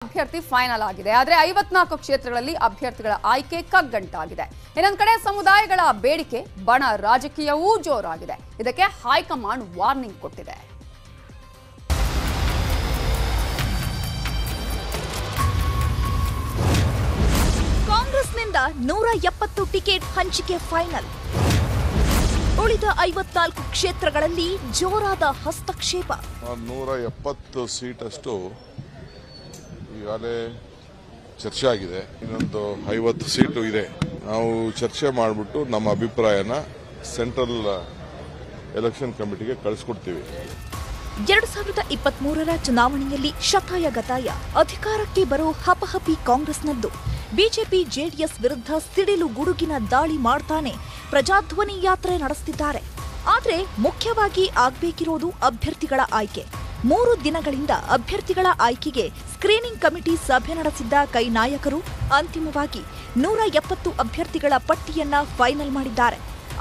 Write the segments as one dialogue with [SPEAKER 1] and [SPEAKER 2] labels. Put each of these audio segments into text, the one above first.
[SPEAKER 1] ಅಭ್ಯರ್ಥಿ ಫೈನಲ್ ಆಗಿದೆ. ಆದರೆ 54 ಕ್ಷೇತ್ರಗಳಲ್ಲಿ ಅಭ್ಯರ್ಥಿಗಳ ಆಯ್ಕೆ ಕಗ್ಗಂಟಾಗಿದೆ. ಇನ್ನೊಂದು ಕಡೆ ಸಮುದಾಯಗಳ ಬೇಡಿಕೆ ಬಣ ರಾಜಕೀಯವೂ ಜೋರಾಗಿದೆ. ಇದಕ್ಕೆ ಹೈಕಮಾಂಡ್ ವಾರ್ನಿಂಗ್ ಕೊಟ್ಟಿದೆ.
[SPEAKER 2] ಕಾಂಗ್ರೆಸ್ನಿಂದ 170 ಟಿಕೆಟ್ ಹಂಚಿಕೆ ಫೈನಲ್. ಉಳಿದ 54 ಕ್ಷೇತ್ರಗಳಲ್ಲಿ ಜೋರಾದ ಹಸ್ತಕ್ಷೇಪ.
[SPEAKER 3] 170 ಸೀಟ್ ಅಷ್ಟು ಈಗಾಗಲೇ ಚರ್ಚೆ ಆಗಿದೆ. ಇನ್ನೊಂದು 50 ಸೀಟು ಇದೆ. ನಾವು ಚರ್ಚೆ ಮಾಡಿಬಿಟ್ಟು ನಮ್ಮ ಅಭಿಪ್ರಾಯನ ಸೆಂಟ್ರಲ್ ಎಲೆಕ್ಷನ್ ಕಮಿಟಿಗೆ ಕಳಿಸ್ಕೊಡ್ತೀವಿ.
[SPEAKER 2] 2023ರ ಚುನಾವಣೆಯಲ್ಲಿ ಶತಾಯ ಗತಾಯ ಅಧಿಕಾರಕ್ಕೆ ಬರೋ ಹಪಹಪಿ ಕಾಂಗ್ರೆಸ್ನದ್ದು. ಬಿಜೆಪಿ ಜೆಡಿಎಸ್ ವಿರುದ್ಧ ಸಿಡಿಲು ಗುಡುಗಿನ ದಾಳಿ ಮಾಡ್ತಾನೆ ಪ್ರಜಾಧ್ವನಿ ಯಾತ್ರೆ ನಡೆಸುತ್ತಿದ್ದಾರೆ. ಆದರೆ ಮುಖ್ಯವಾಗಿ ಆಗಬೇಕಿರೋದು ಅಭ್ಯರ್ಥಿಗಳ ಆಯ್ಕೆ. 3 ದಿನಗಳಿಂದ ಅಭ್ಯರ್ಥಿಗಳ ಆಯ್ಕೆಗೆ ಸ್ಕ್ರೀನಿಂಗ್ ಕಮಿಟಿ ಸಭೆ ನಡೆಸಿದ್ದ ಕೈ ನಾಯಕರು ಅಂತಿಮವಾಗಿ 170 ಅಭ್ಯರ್ಥಿಗಳ ಪಟ್ಟಿಯನ್ನ ಫೈನಲ್ ಮಾಡಿದ್ದಾರೆ.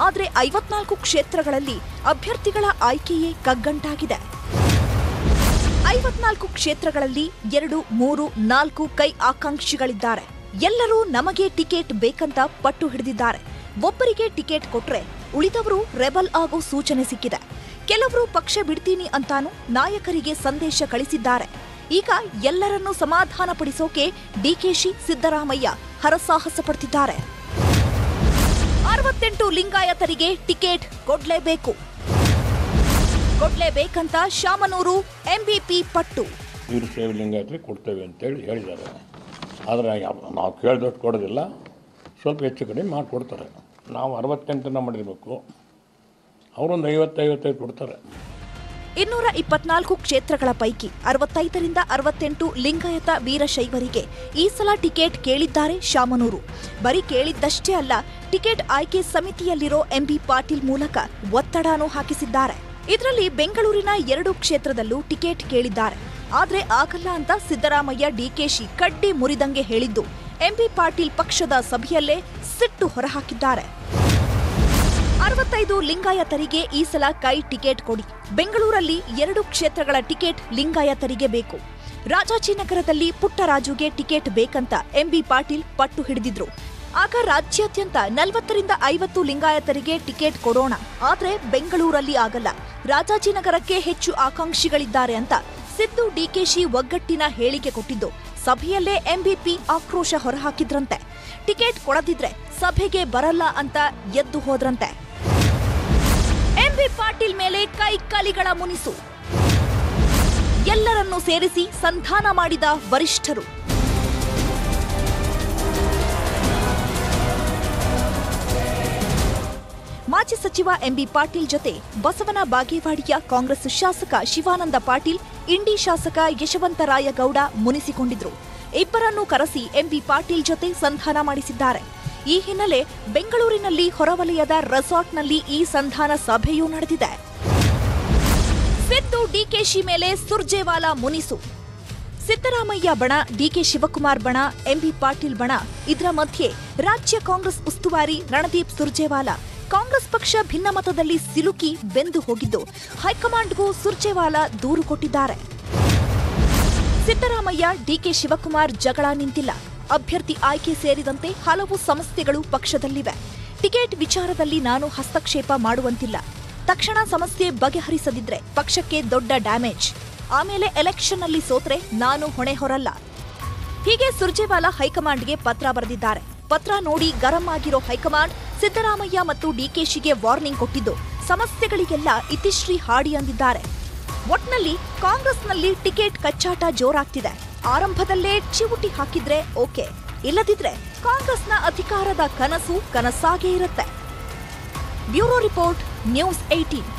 [SPEAKER 2] ಆದರೆ 54 ಕ್ಷೇತ್ರಗಳಲ್ಲಿ ಅಭ್ಯರ್ಥಿಗಳ ಆಯ್ಕೆಯೇ ಕಗ್ಗಂಟಾಗಿದೆ. 54 ಕ್ಷೇತ್ರಗಳಲ್ಲಿ 2, 3, 4 ಕೈ ಆಕಾಂಕ್ಷಿಗಳಿದ್ದಾರೆ. ಎಲ್ಲರೂ ನಮಗೆ ಟಿಕೆಟ್ ಬೇಕಂತ ಪಟ್ಟು ಹಿಡಿದಿದ್ದಾರೆ. ಒಬ್ಬರಿಗೆ ಟಿಕೆಟ್ ಕೊಟ್ರೆ ಉಳಿದವರು ರೆಬಲ್ ಆಗೋ ಸೂಚನೆ ಸಿಕ್ಕಿದೆ. ಕೆಲವರು ಪಕ್ಷ ಬಿಡ್ತೀನಿ ಅಂತಾನು ನಾಯಕರಿಗೆ ಸಂದೇಶ ಕಳಿಸಿದ್ದಾರೆ. ಈಗ ಎಲ್ಲರನ್ನೂ ಸಮಾಧಾನಪಡಿಸೋಕೆ ಡಿಕೆಶಿ, ಸಿದ್ದರಾಮಯ್ಯ ಹರಸಾಹಸ ಪಡ್ತಿದ್ದಾರೆ. 68 ಲಿಂಗಾಯತರಿಗೆ ಟಿಕೆಟ್ ಕೊಡ್ಲೇಬೇಕಂತ ಶಾಮನೂರು ಎಂಬಿಪಿ ಪಟ್ಟು.
[SPEAKER 4] ವೀರಶೈವ ಲಿಂಗಾಯತರಿಗೆ ಕೊಡ್ತೇವೆ ಅಂತೇಳಿ ಹೇಳಿದ್ದಾರೆ. ಆದರೆ ನಾವು ಕೇಳಿದಷ್ಟು ಕೊಡೋದಿಲ್ಲ, ಸ್ವಲ್ಪ ಹೆಚ್ಚು ಕಡಿಮೆ ಮಾಡಿಕೊಡ್ತಾರೆ. ನಾವು 68 ಮಾಡಿರಬೇಕು, ಅವರೊಂದು 50-55 ಕೊಡ್ತಾರೆ.
[SPEAKER 2] 224 ಕ್ಷೇತ್ರಗಳ ಪೈಕಿ 65ರಿಂದ 68 ಲಿಂಗಾಯತ ವೀರಶೈವರಿಗೆ ಈ ಸಲ ಟಿಕೆಟ್ ಕೇಳಿದ್ದಾರೆ ಶಾಮನೂರು. ಬರೀ ಕೇಳಿದ್ದಷ್ಟೇ ಅಲ್ಲ, ಟಿಕೆಟ್ ಆಯ್ಕೆ ಸಮಿತಿಯಲ್ಲಿರೋ ಎಂಬಿ ಪಾಟೀಲ್ ಮೂಲಕ ಒತ್ತಡನೂ ಹಾಕಿಸಿದ್ದಾರೆ. ಇದರಲ್ಲಿ ಬೆಂಗಳೂರಿನ 2 ಕ್ಷೇತ್ರದಲ್ಲೂ ಟಿಕೆಟ್ ಕೇಳಿದ್ದಾರೆ. ಆದ್ರೆ ಆಗಲ್ಲ ಅಂತ ಸಿದ್ದರಾಮಯ್ಯ, ಡಿಕೆಶಿ ಕಡ್ಡಿ ಮುರಿದಂಗೆ ಹೇಳಿದ್ದು ಎಂಬಿ ಪಾಟೀಲ್ ಪಕ್ಷದ ಸಭೆಯಲ್ಲೇ ಸಿಟ್ಟು ಹೊರಹಾಕಿದ್ದಾರೆ. 65 ಲಿಂಗಾಯತರಿಗೆ ಈ ಸಲ ಕೈ ಟಿಕೆಟ್ ಕೊಡಿ. ಬೆಂಗಳೂರಲ್ಲಿ 2 ಕ್ಷೇತ್ರಗಳ ಟಿಕೆಟ್ ಲಿಂಗಾಯತರಿಗೆ ಬೇಕು. ರಾಜಾಜಿನಗರದಲ್ಲಿ ಪುಟ್ಟರಾಜುಗೆ ಟಿಕೆಟ್ ಬೇಕಂತ ಎಂಬಿ ಪಾಟೀಲ್ ಪಟ್ಟು ಹಿಡಿದಿದ್ರು. ಆಗ ರಾಜ್ಯಾದ್ಯಂತ 40ರಿಂದ 50 ಲಿಂಗಾಯತರಿಗೆ ಟಿಕೆಟ್ ಕೊಡೋಣ, ಆದ್ರೆ ಬೆಂಗಳೂರಲ್ಲಿ ಆಗಲ್ಲ, ರಾಜಾಜಿನಗರಕ್ಕೆ ಹೆಚ್ಚು ಆಕಾಂಕ್ಷಿಗಳಿದ್ದಾರೆ ಅಂತ ಸಿದ್ದು, ಡಿಕೆಶಿ ಒಗ್ಗಟ್ಟಿನ ಹೇಳಿಕೆ ಕೊಟ್ಟಿದ್ದು ಸಭೆಯಲ್ಲೇ ಎಂಬಿಪಿ ಆಕ್ರೋಶ ಹೊರಹಾಕಿದ್ರಂತೆ. ಟಿಕೆಟ್ ಕೊಡದಿದ್ರೆ ಸಭೆಗೆ ಬರಲ್ಲ ಅಂತ ಎದ್ದು ಹೋದ್ರಂತೆ. ಎಂಬಿ ಪಾಟೀಲ್ ಮೇಲೆ ಕೈ ಕಲಿಗಳ ಮುನಿಸು. ಎಲ್ಲರನ್ನೂ ಸೇರಿಸಿ ಸಂಧಾನ ಮಾಡಿದ ವರಿಷ್ಠರು. ಮಾಜಿ ಸಚಿವ ಎಂಬಿ ಪಾಟೀಲ್ ಜೊತೆ ಬಸವನ ಬಾಗೇವಾಡಿಯ ಕಾಂಗ್ರೆಸ್ ಶಾಸಕ ಶಿವಾನಂದ ಪಾಟೀಲ್, ಇಂಡಿ ಶಾಸಕ ಯಶವಂತರಾಯಗೌಡ ಮುನಿಸಿಕೊಂಡಿದ್ರು. ಇಬ್ಬರನ್ನೂ ಕರೆಸಿ ಎಂಬಿ ಪಾಟೀಲ್ ಜೊತೆ ಸಂಧಾನ ಮಾಡಿಸಿದ್ದಾರೆ. ಈ ಹಿನ್ನೆಲೆ ಬೆಂಗಳೂರಿನಲ್ಲಿ ಹೊರವಲಯದ ರೆಸಾರ್ಟ್ನಲ್ಲಿ ಈ ಸಂಧಾನ ಸಭೆಯೂ ನಡೆದಿದೆ. ಸಿದ್ದು, ಡಿಕೆಶಿ ಮೇಲೆ ಸುರ್ಜೇವಾಲಾ ಮುನಿಸು. ಸಿದ್ದರಾಮಯ್ಯ ಬಣ, ಡಿಕೆ ಶಿವಕುಮಾರ್ ಬಣ, ಎಂಬಿ ಪಾಟೀಲ್ ಬಣ, ಇದರ ಮಧ್ಯೆ ರಾಜ್ಯ ಕಾಂಗ್ರೆಸ್ ಉಸ್ತುವಾರಿ ರಣದೀಪ್ ಸುರ್ಜೇವಾಲಾ ಕಾಂಗ್ರೆಸ್ ಪಕ್ಷ ಭಿನ್ನಮತದಲ್ಲಿ ಸಿಲುಕಿ ಬೆಂದು ಹೋಗಿದ್ದು ಹೈಕಮಾಂಡ್ಗೂ ಸುರ್ಜೇವಾಲಾ ದೂರು ಕೊಟ್ಟಿದ್ದಾರೆ. ಸಿದ್ದರಾಮಯ್ಯ, ಡಿಕೆ ಶಿವಕುಮಾರ್ ಜಗಳ ನಿಂತಿಲ್ಲ. ಅಭ್ಯರ್ಥಿ ಆಯ್ಕೆ ಸೇರಿದಂತೆ ಹಲವು ಸಮಸ್ಯೆಗಳು ಪಕ್ಷದಲ್ಲಿವೆ. ಟಿಕೆಟ್ ವಿಚಾರದಲ್ಲಿ ನಾನು ಹಸ್ತಕ್ಷೇಪ ಮಾಡುವಂತಿಲ್ಲ. ತಕ್ಷಣ ಸಮಸ್ಯೆ ಬಗೆಹರಿಸದಿದ್ರೆ ಪಕ್ಷಕ್ಕೆ ದೊಡ್ಡ ಡ್ಯಾಮೇಜ್. ಆಮೇಲೆ ಎಲೆಕ್ಷನ್ನಲ್ಲಿ ಸೋತ್ರೆ ನಾನು ಹೊಣೆ ಹೊರಲ್ಲ. ಹೀಗೆ ಸುರ್ಜೇವಾಲಾ ಹೈಕಮಾಂಡ್ಗೆ ಪತ್ರ ಬರೆದಿದ್ದಾರೆ. ಪತ್ರ ನೋಡಿ ಗರಂ ಆಗಿರೋ ಹೈಕಮಾಂಡ್ ಸಿದ್ದರಾಮಯ್ಯ ಮತ್ತು ಡಿಕೆಶಿಗೆ ವಾರ್ನಿಂಗ್ ಕೊಟ್ಟಿದ್ದು ಸಮಸ್ಯೆಗಳಿಗೆಲ್ಲ ಇತಿಶ್ರೀ ಹಾಡಿ ಅಂದಿದ್ದಾರೆ. ಒಟ್ನಲ್ಲಿ ಕಾಂಗ್ರೆಸ್ನಲ್ಲಿ ಟಿಕೆಟ್ ಕಚ್ಚಾಟ ಜೋರಾಗ್ತಿದೆ. ಆರಂಭದಲ್ಲೇ ಚಿವುಟಿ ಹಾಕಿದ್ರೆ ಓಕೆ, ಇಲ್ಲದಿದ್ರೆ ಕಾಂಗ್ರೆಸ್ನ ಅಧಿಕಾರದ ಕನಸು ಕನಸಾಗೇ ಇರುತ್ತೆ. Bureau report, news 18.